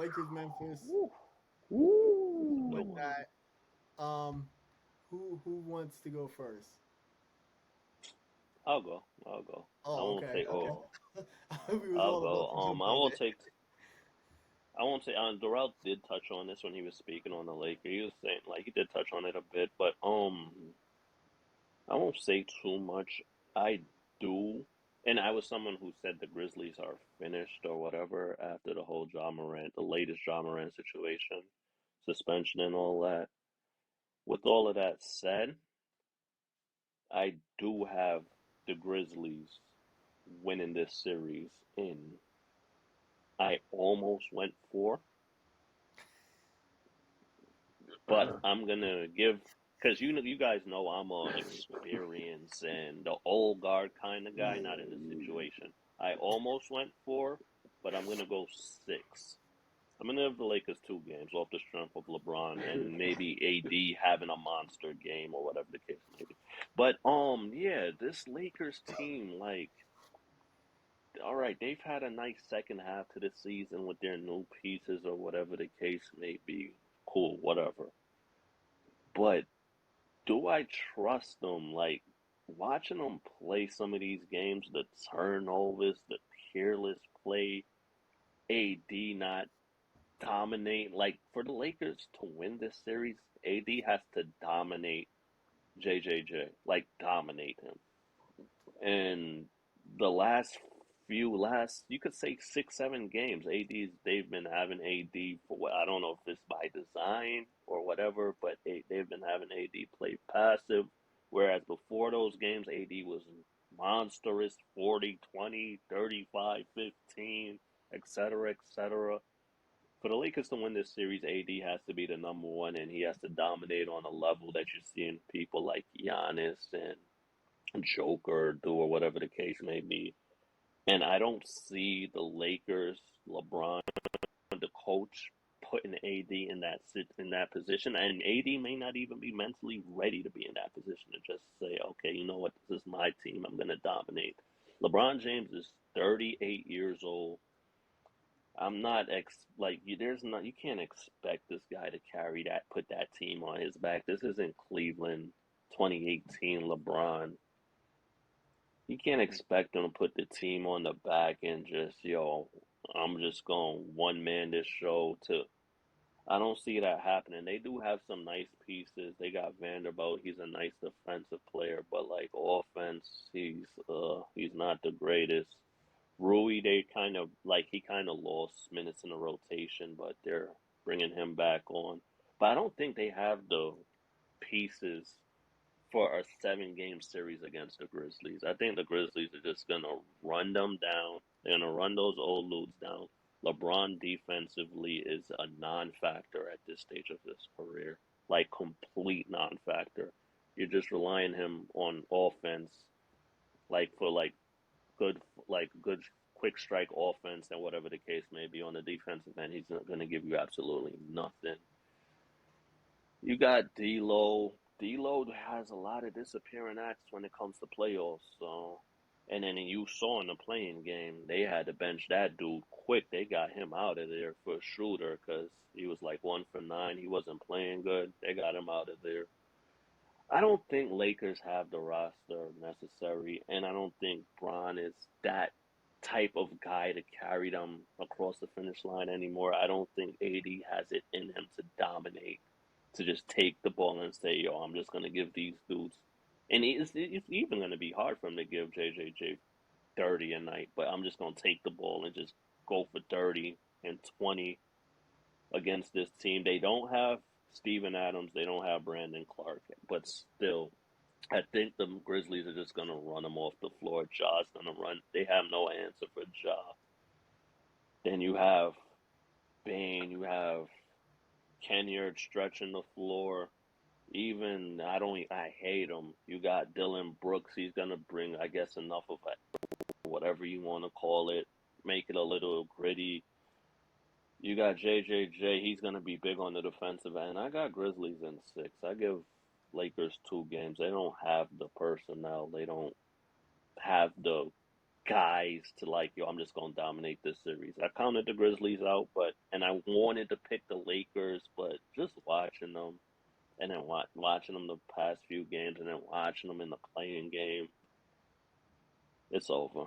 Lakers, Memphis. Woo. With Woo. that, um, who wants to go first? I'll go. I'll go. I Oh, won't okay, take. okay. Oh, We was I'll all about go. to jump I in. will take. I won't say. Darrell did touch on this when he was speaking on the Lakers. He was saying like he did touch on it a bit, but I won't say too much. I do, and I was someone who said the Grizzlies are finished or whatever after the whole the latest Ja Morant situation, suspension and all that. With all of that said, I do have the Grizzlies winning this series in. I almost went for, but I'm gonna give because you guys know I'm a experience and the old guard kind of guy, not in this situation. I almost went for, but I'm gonna go six. I'm gonna give the Lakers 2 games off the strength of LeBron and maybe AD having a monster game or whatever the case may be. But yeah, this Lakers team, like, all right, they've had a nice second half to the season with their new pieces or whatever the case may be. Cool, whatever. But do I trust them? Like, watching them play some of these games, the turnovers, the careless play, AD not dominate. Like, for the Lakers to win this series, AD has to dominate JJJ, like, dominate him. And the last you could say 6, 7 games, they've been having AD for what I don't know if it's by design or whatever, but they've been having AD play passive. Whereas before those games, AD was monstrous 40, 20, 35, 15, etc., etc. For the Lakers to win this series, AD has to be the number one, and he has to dominate on a level that you're seeing people like Giannis and Joker do or whatever the case may be. And I don't see the Lakers, LeBron, the coach, putting AD in that position. And AD may not even be mentally ready to be in that position to just say, okay, you know what, this is my team. I'm going to dominate. LeBron James is 38 years old. I'm not like you. There's not you can't expect this guy to carry that, put that team on his back. This isn't Cleveland 2018 LeBron. You can't expect them to put the team on the back and just, I'm just going one man this show to. I don't see that happening. They do have some nice pieces. They got Vanderbilt. He's a nice defensive player, but like offense, he's not the greatest. Rui, they kind of like he kind of lost minutes in the rotation, but they're bringing him back on. But I don't think they have the pieces for a 7 game series against the Grizzlies. I think the Grizzlies are just gonna run them down. They're gonna run those old dudes down. LeBron defensively is a non-factor at this stage of his career, like complete non-factor. You're just relying him on offense, like for good quick strike offense and whatever the case may be on the defensive end. He's not gonna give you absolutely nothing. You got D'Lo. D'Lo has a lot of disappearing acts when it comes to playoffs. So, and then you saw in the playing game, they had to bench that dude quick. They got him out of there for Schroeder because he was like 1 for 9. He wasn't playing good. They got him out of there. I don't think Lakers have the roster necessary, and I don't think Bron is that type of guy to carry them across the finish line anymore. I don't think AD has it in him to dominate, to just take the ball and say, "Yo, I'm just gonna give these dudes." And it's even gonna be hard for him to give JJJ 30 a night, but I'm just gonna take the ball and just go for 30 and 20 against this team. They don't have Steven Adams, they don't have Brandon Clark, but still, I think the Grizzlies are just gonna run them off the floor. Ja's gonna run. They have no answer for Ja. Then you have Bane, you have Kenyard stretching the floor. Even I hate him. You got Dylan Brooks. He's gonna bring, I guess, enough of it, whatever you want to call it, make it a little gritty. You got JJJ. He's gonna be big on the defensive end. I got Grizzlies in 6. I give Lakers 2 games. They don't have the personnel. They don't have the guys to like, yo, I'm just gonna dominate this series. I counted the Grizzlies out, and I wanted to pick the Lakers, but just watching them and then watching them the past few games and then watching them in the playing game, it's over.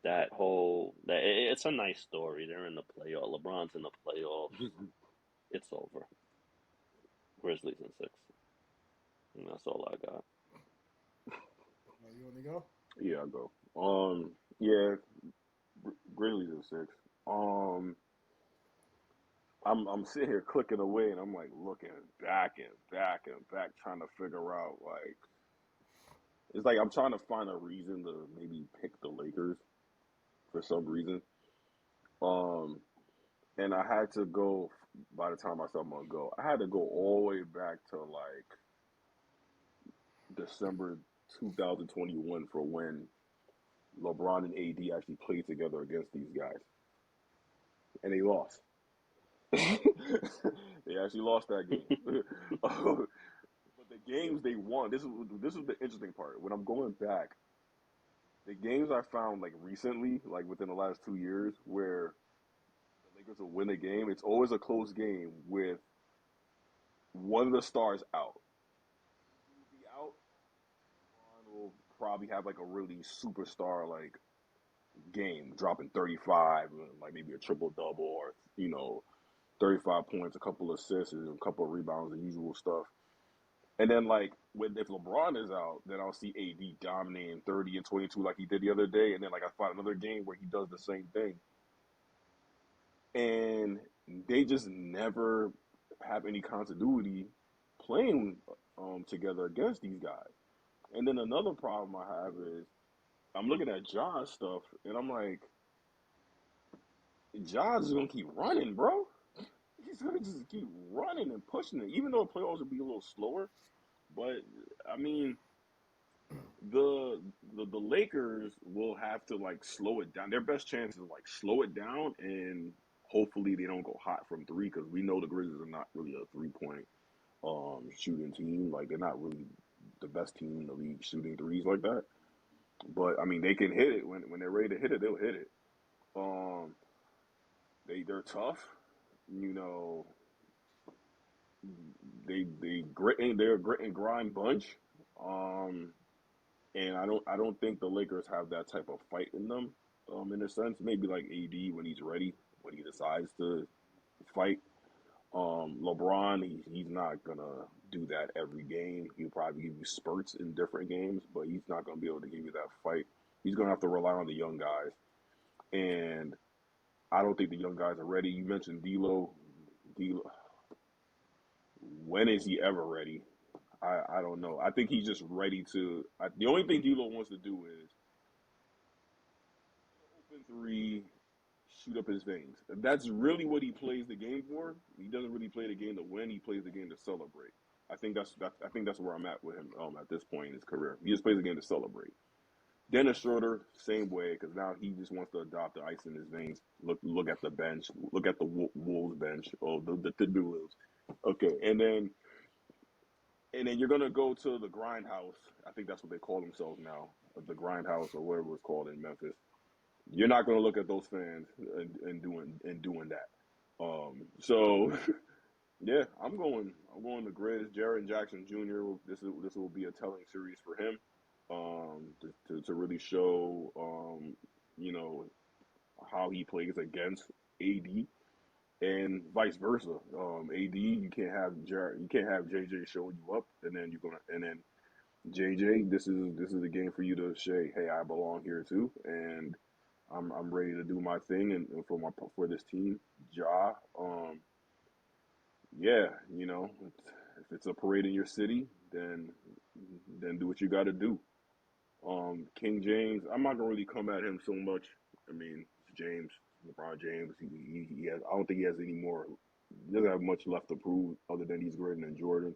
It's a nice story. They're in the playoff. LeBron's in the playoffs. It's over. Grizzlies in six. And that's all I got. You want to go? Yeah, I go. Yeah, Grizzlies in six. Um, I'm sitting here clicking away, and I'm like looking back and back and back, trying to figure out like it's like I'm trying to find a reason to maybe pick the Lakers for some reason. Um, and I had to go. By the time I said I'm gonna go, I had to go all the way back to like December 2021 for when LeBron and AD actually played together against these guys, and they lost. They actually lost that game. But the games they won, this is the interesting part. When I'm going back, the games I found like recently, like within the last 2 years, where the Lakers will win a game, it's always a close game with one of the stars out. He will be out. LeBron will probably have like a really superstar like game, dropping 35, like maybe a triple double or 35 points, a couple of assists, and a couple of rebounds, the usual stuff. And then like if LeBron is out, then I'll see AD dominating 30 and 22 like he did the other day, and then like I find another game where he does the same thing, and they just never have any continuity playing together against these guys. And then another problem I have is I'm looking at John's stuff, and I'm like, John's gonna keep running, bro. He's gonna just keep running and pushing it, even though the playoffs will be a little slower. But I mean, the Lakers will have to like slow it down. Their best chance is like slow it down and hopefully they don't go hot from three because we know the Grizzlies are not really a 3 point shooting team. Like they're not really the best team in the league shooting threes like that. But I mean they can hit it when they're ready to hit it, they'll hit it. Um they're tough. You know, they're a grit and grind bunch. Um And I don't think the Lakers have that type of fight in them, in a sense. Maybe like AD when he's ready, when he decides to fight. LeBron, he's not gonna do that every game. He'll probably give you spurts in different games, but he's not gonna be able to give you that fight. He's gonna have to rely on the young guys, and I don't think the young guys are ready. You mentioned D'Lo. D'Lo, when is he ever ready? I don't know. I think he's just ready to. The only thing D'Lo wants to do is open three, shoot up his veins. That's really what he plays the game for. He doesn't really play the game to win. He plays the game to celebrate. I think that's where I'm at with him at this point in his career. He just plays the game to celebrate. Dennis Schroeder, same way, because now he just wants to adopt the ice in his veins. Look at the bench. Look at the Wolves bench. Oh, the Wolves. Okay, and then you're gonna go to the grindhouse. I think that's what they call themselves now, the grindhouse or whatever it's called in Memphis. You're not going to look at those fans and doing that. So yeah, I'm going to Grizz. Jaren Jackson Jr. This will be a telling series for him. To really show you know how he plays against AD and vice versa. AD, you can't have JJ showing you up, and then you're gonna and then JJ, this is a game for you to say, hey, I belong here too, and I'm ready to do my thing and for this team. Ja, yeah, if it's a parade in your city, then do what you got to do. King James, I'm not gonna really come at him so much. I mean, it's James, LeBron James. He has. I don't think he has any more. He doesn't have much left to prove other than he's greater than Jordan.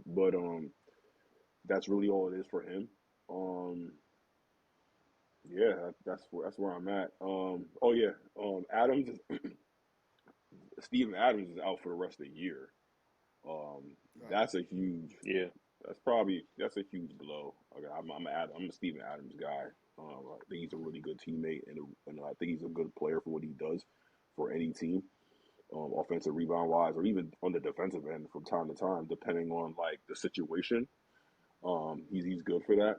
But that's really all it is for him. Um, yeah, that's where I'm at. Oh yeah, Steven Adams is out for the rest of the year. Right. That's a huge. Yeah. That's a huge blow. Okay, I'm a Steven Adams guy. I think he's a really good teammate, and I think he's a good player for what he does for any team, offensive rebound wise, or even on the defensive end from time to time, depending on like the situation. He's good for that.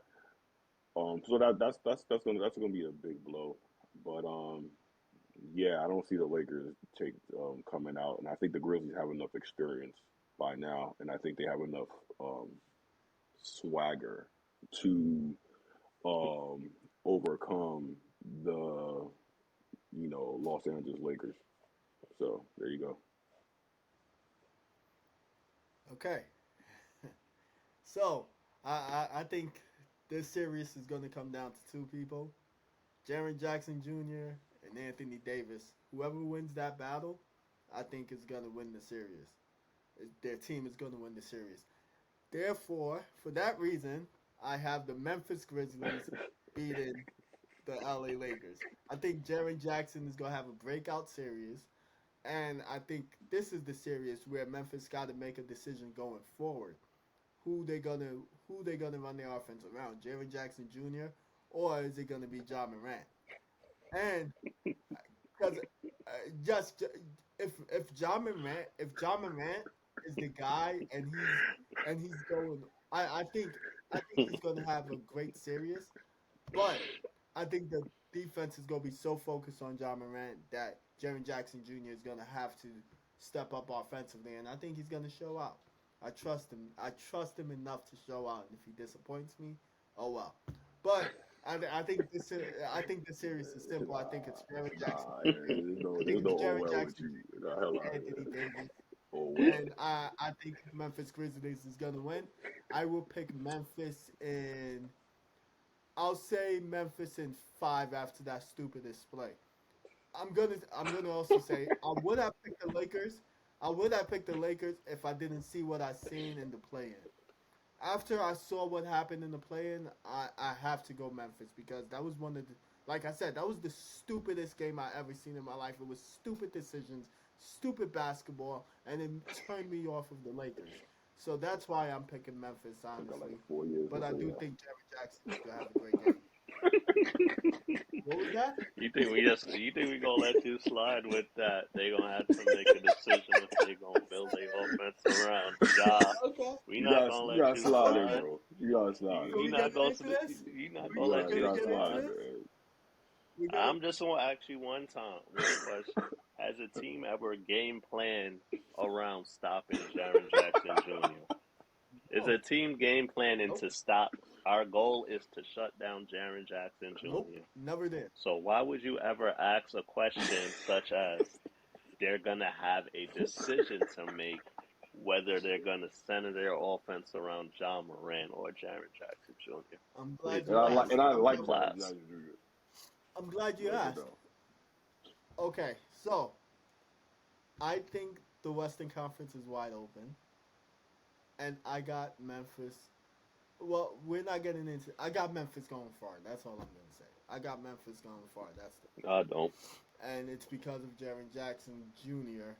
So that's gonna be a big blow. But yeah, I don't see the Lakers take coming out, and I think the Grizzlies have enough experience by now, and I think they have enough um, swagger to um, overcome the Los Angeles Lakers. So there you go. Okay. So I think this series is going to come down to two people, Jaren Jackson Jr. and Anthony Davis. Whoever wins that battle, I think is going to win the series. Their team is going to win the series. Therefore, for that reason, I have the Memphis Grizzlies beating the LA Lakers. I think Jaren Jackson is going to have a breakout series. And I think this is the series where Memphis got to make a decision going forward. Who they gonna run their offense around? Jaren Jackson Jr. or is it gonna be John Morant? And because just if John Morant is the guy and he's going, I think he's gonna have a great series. But I think the defense is gonna be so focused on John Morant that Jaren Jackson Jr. is gonna have to step up offensively, and I think he's gonna show out. I trust him. I trust him enough to show out. And if he disappoints me, oh well. But I think this series is simple. I think it's Jaren Jackson Nah, Jr. I think there's no it's oh Jaren well with Jackson you. Jr. Get the hell out of Anthony here. Davis, Oh and well. I think Memphis Grizzlies is gonna win. I will pick Memphis in. I'll say Memphis in 5 after that stupid display. I'm gonna also say I would have picked the Lakers. I would have picked the Lakers if I didn't see what I seen in the play-in. After I saw what happened in the play-in, I have to go Memphis because that was one of the, like I said, that was the stupidest game I ever seen in my life. It was stupid decisions, stupid basketball, and it turned me off of the Lakers. So that's why I'm picking Memphis, I got like honestly. 4 years But to I say do that. think Jerry Jackson is gonna have a great game. What was that? you think we gonna let you slide with that? They gonna have to make a decision if they gonna build their offense around Ja. Okay. We You not got gonna you let got you slide in, slide. bro. You got slide So You in. we not getting gonna into this? you not We gonna let You gonna you got get into slide, slide. this? man. We gonna. I'm just gonna ask you one question: has a team ever game planned around stopping Jaron Jackson Jr.? Is a No. team game planning Nope. to stop? Our goal is to shut down Jaron Jackson Nope. Jr. Never did. So why would you ever ask a question such as they're gonna have a decision to make whether they're gonna center their offense around John Moran or Jaron Jackson Jr.? I'm Please glad And you I explain like asked. and I I'm like glad. Jared class. Jackson Jr. I'm glad you Like it asked. though. Okay, so I think the Western Conference is wide open, and I got Memphis. Well, we're not getting into. I got Memphis going far. That's all I'm gonna say. I got Memphis going far. I don't. And it's because of Jaron Jackson Jr.